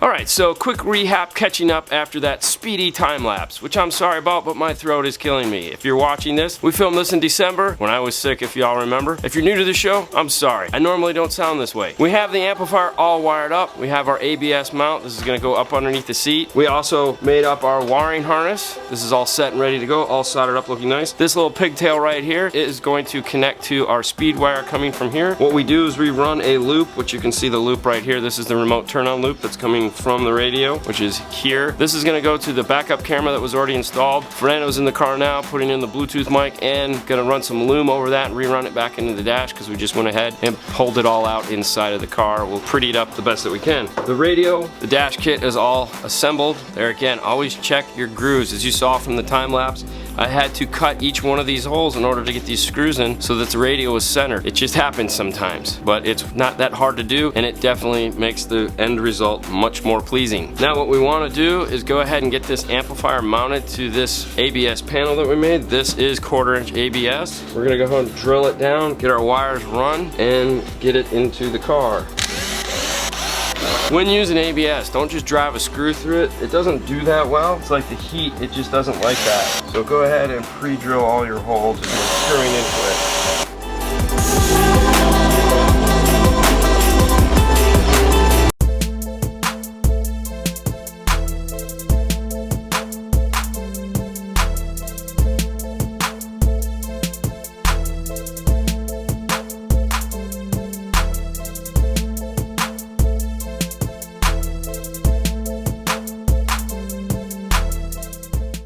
Alright, so quick recap catching up after that speedy time lapse, which I'm sorry about, but my throat is killing me. If you're watching this, we filmed this in December when I was sick, if y'all remember. If you're new to the show, I'm sorry. I normally don't sound this way. We have the amplifier all wired up. We have our ABS mount. This is going to go up underneath the seat. We also made up our wiring harness. This is all set and ready to go, all soldered up looking nice. This little pigtail right here is going to connect to our speed wire coming from here. What we do is we run a loop, which you can see the loop right here. This is the remote turn on loop that's coming from the radio, which is here. This is going to go to the backup camera that was already installed. Fernando's in the car now putting in the Bluetooth mic and going to run some loom over that and rerun it back into the dash because we just went ahead and pulled it all out inside of the car. We'll pretty it up the best that we can. The radio, the dash kit is all assembled. There again, always check your grooves. As you saw from the time lapse, I had to cut each one of these holes in order to get these screws in so that the radio was centered. It just happens sometimes, but it's not that hard to do, and it definitely makes the end result much more pleasing. Now what we want to do is go ahead and get this amplifier mounted to this ABS panel that we made. This is 1/4 inch ABS. We're gonna go ahead and drill it down, get our wires run, and get it into the car. When using ABS, don't just drive a screw through it. It doesn't do that well. It's like the heat, it just doesn't like that. So go ahead and pre-drill all your holes as you're screwing into it.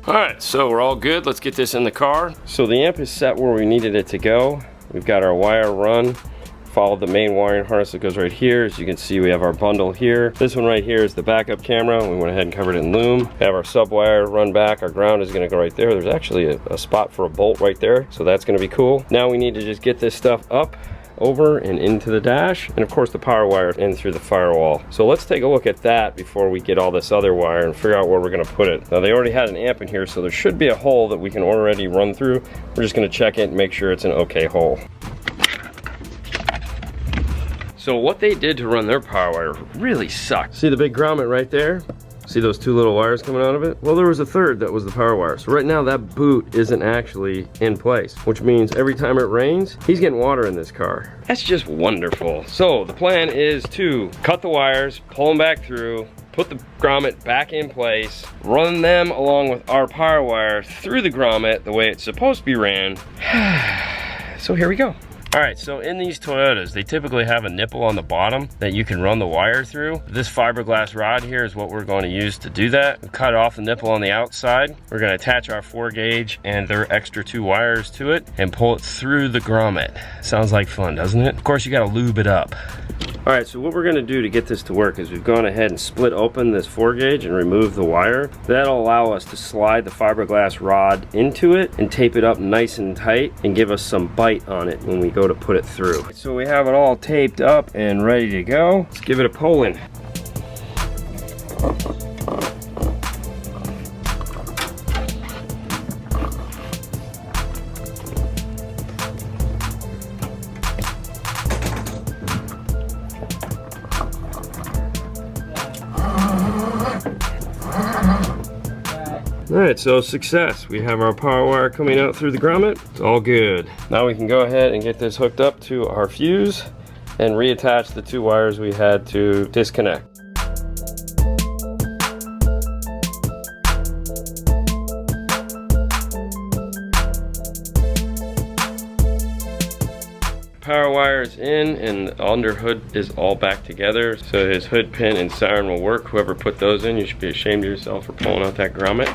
Alright, so we're all good. Let's get this in the car. So the amp is set where we needed it to go. We've got our wire run. Followed the main wiring harness that goes right here. As you can see, we have our bundle here. This one right here is the backup camera. We went ahead and covered it in loom. We have our sub wire run back. Our ground is going to go right there. There's actually a spot for a bolt right there, so that's going to be cool. Now we need to just get this stuff up, over and into the dash, and of course the power wire in through the firewall. So let's take a look at that before we get all this other wire and figure out where we're going to put it. Now they already had an amp in here, so there should be a hole that we can already run through. We're just going to check it and make sure it's an okay hole. So what they did to run their power wire really sucked. See the big grommet right there? See those two little wires coming out of it? Well, there was a third that was the power wire. So right now that boot isn't actually in place, which means every time it rains, he's getting water in this car. That's just wonderful. So the plan is to cut the wires, pull them back through, put the grommet back in place, run them along with our power wire through the grommet the way it's supposed to be ran. So here we go. Alright, so in these Toyotas, they typically have a nipple on the bottom that you can run the wire through. This fiberglass rod here is what we're going to use to do that. We cut off the nipple on the outside. We're going to attach our 4 gauge and their extra 2 wires to it and pull it through the grommet. Sounds like fun, doesn't it? Of course, you got to lube it up. Alright, so what we're going to do to get this to work is we've gone ahead and split open this 4 gauge and removed the wire. That'll allow us to slide the fiberglass rod into it and tape it up nice and tight and give us some bite on it when we go to put it through. So we have it all taped up and ready to go. Let's give it a pull-in. Alright, so success. We have our power wire coming out through the grommet. It's all good. Now we can go ahead and get this hooked up to our fuse and reattach the 2 wires we had to disconnect. Power wire is in and the under hood is all back together, so his hood pin and siren will work. Whoever put those in, you should be ashamed of yourself for pulling out that grommet.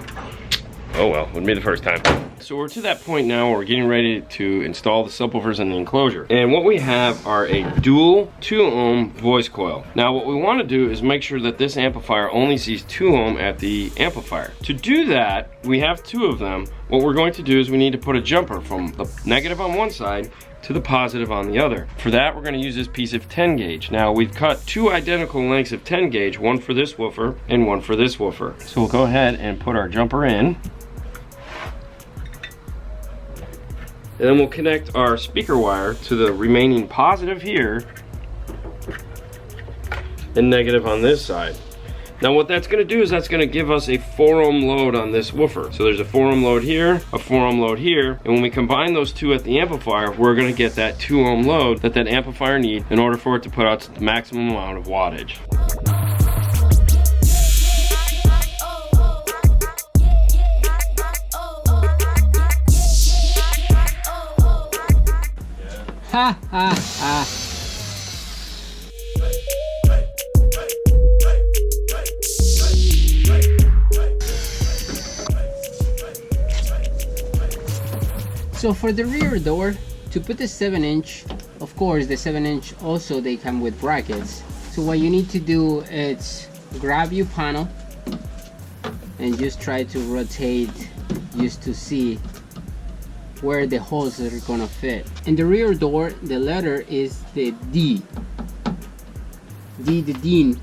Oh well, wouldn't be the first time. So we're to that point now where we're getting ready to install the subwoofers in the enclosure. And what we have are a dual 2 ohm voice coil. Now what we want to do is make sure that this amplifier only sees 2 ohm at the amplifier. To do that, we have 2 of them. What we're going to do is we need to put a jumper from the negative on one side to the positive on the other. For that, we're going to use this piece of 10 gauge. Now we've cut 2 identical lengths of 10 gauge, one for this woofer and one for this woofer. So we'll go ahead and put our jumper in. And then we'll connect our speaker wire to the remaining positive here and negative on this side. Now what that's gonna do is that's gonna give us a 4 ohm load on this woofer. So there's a 4 ohm load here, a 4 ohm load here, and when we combine those two at the amplifier, we're gonna get that 2 ohm load that that amplifier needs in order for it to put out the maximum amount of wattage. Ha ha ha. So for the rear door, to put the 7-inch, of course the 7-inch also they come with brackets. So what you need to do is grab your panel and just try to rotate just to see where the holes are gonna fit. In the rear door, the letter is the D. D, the Dean.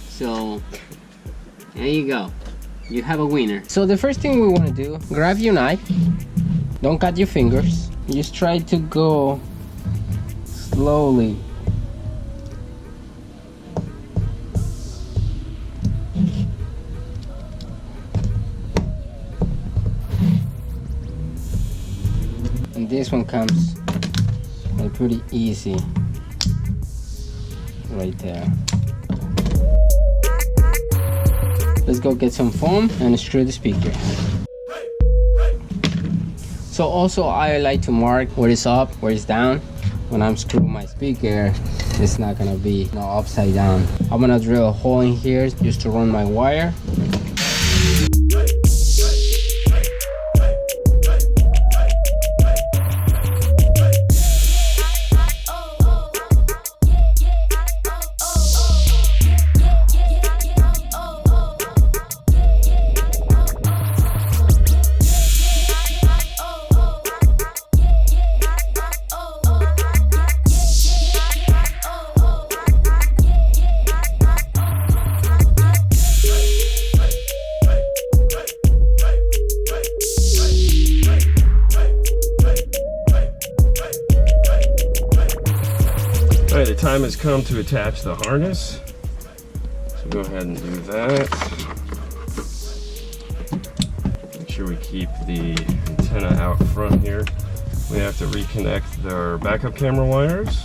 So there you go. You have a winner. So the first thing we want to do, grab your knife. Don't cut your fingers. Just try to go slowly. And this one comes like pretty easy right there. Let's go get some foam and screw the speaker. So also I like to mark where it's up, where it's down. When I'm screwing my speaker, it's not gonna be upside down. I'm gonna drill a hole in here just to run my wire. Alright, the time has come to attach the harness. So go ahead and do that. Make sure we keep the antenna out front here. We have to reconnect our backup camera wires.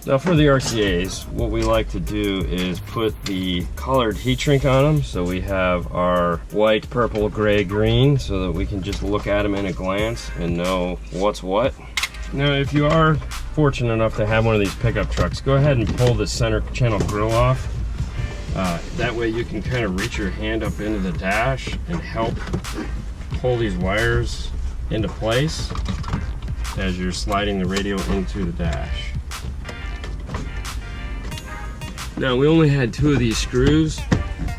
Now for the RCAs, what we like to do is put the colored heat shrink on them. So we have our white, purple, gray, green, so that we can just look at them in a glance and know what's what. Now if you are fortunate enough to have one of these pickup trucks, go ahead and pull the center channel grill off. That way you can kind of reach your hand up into the dash and help pull these wires into place as you're sliding the radio into the dash. Now we only had 2 of these screws,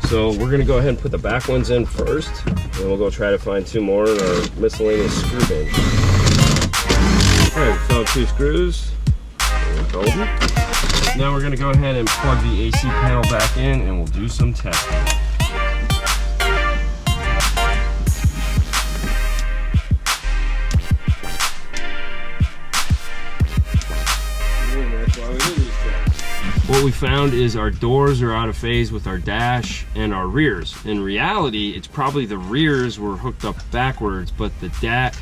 so we're gonna go ahead and put the back ones in first, and we'll go try to find 2 more in our miscellaneous screw bin. Alright, we found 2 screws. Now we're gonna go ahead and plug the AC panel back in and we'll do some testing. What we found is our doors are out of phase with our dash and our rears. In reality, it's probably the rears were hooked up backwards, but the dash,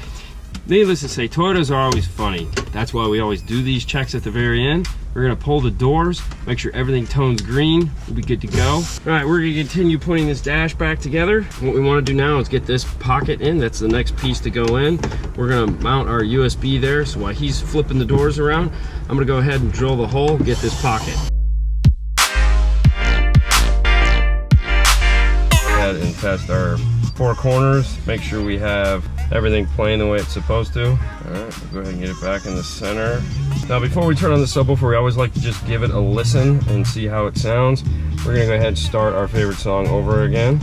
needless to say, Toyotas are always funny. That's why we always do these checks at the very end. We're gonna pull the doors, make sure everything tones green, we'll be good to go. All right, we're gonna continue putting this dash back together. What we wanna do now is get this pocket in. That's the next piece to go in. We're gonna mount our USB there, so while he's flipping the doors around, I'm gonna go ahead and drill the hole, get this pocket. And test our 4 corners, make sure we have everything playing the way it's supposed to. All right, we'll go ahead and get it back in the center. Now before we turn on the subwoofer, we always like to just give it a listen and see how it sounds. We're gonna go ahead and start our favorite song over again.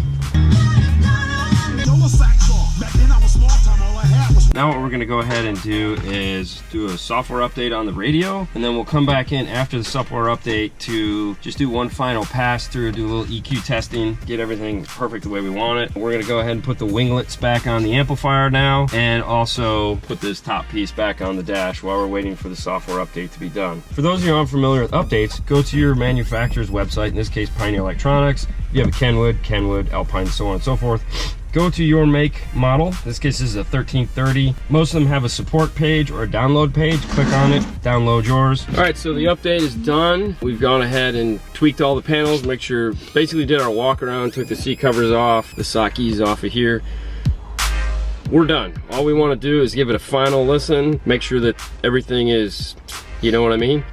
Now what we're gonna go ahead and do is do a software update on the radio, and then we'll come back in after the software update to just do one final pass through, do a little EQ testing, get everything perfect the way we want it. We're gonna go ahead and put the winglets back on the amplifier now, and also put this top piece back on the dash while we're waiting for the software update to be done. For those of you unfamiliar with updates, go to your manufacturer's website, in this case Pioneer Electronics. If you have a Kenwood, Alpine, so on and so forth. Go to your make model. In this case, this is a 1330. Most of them have a support page or a download page. Click on it, download yours. All right, so the update is done. We've gone ahead and tweaked all the panels, make sure, basically did our walk around, took the seat covers off, the sockies off of here. We're done. All we want to do is give it a final listen, make sure that everything is, you know what I mean?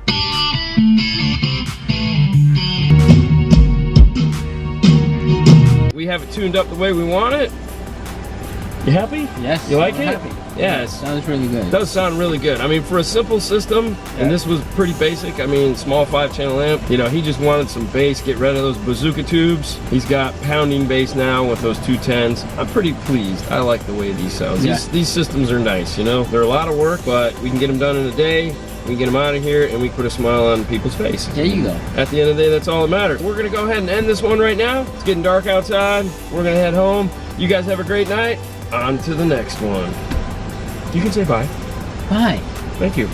We have it tuned up the way we want it. You happy? Yes. You like I'm it? happy. Yes. Sounds really good. It does sound really good. I mean, for a simple system, and this was pretty basic. I mean, small 5-channel amp. You know, he just wanted some bass, get rid of those bazooka tubes. He's got pounding bass now with those 210s. I'm pretty pleased. I like the way these sound. Yeah. These systems are nice, you know? They're a lot of work, but we can get them done in a day. We can get them out of here, and we can put a smile on people's faces. There you go. At the end of the day, that's all that matters. We're gonna go ahead and end this one right now. It's getting dark outside. We're gonna head home. You guys have a great night. On to the next one. You can say bye. Bye. Thank you.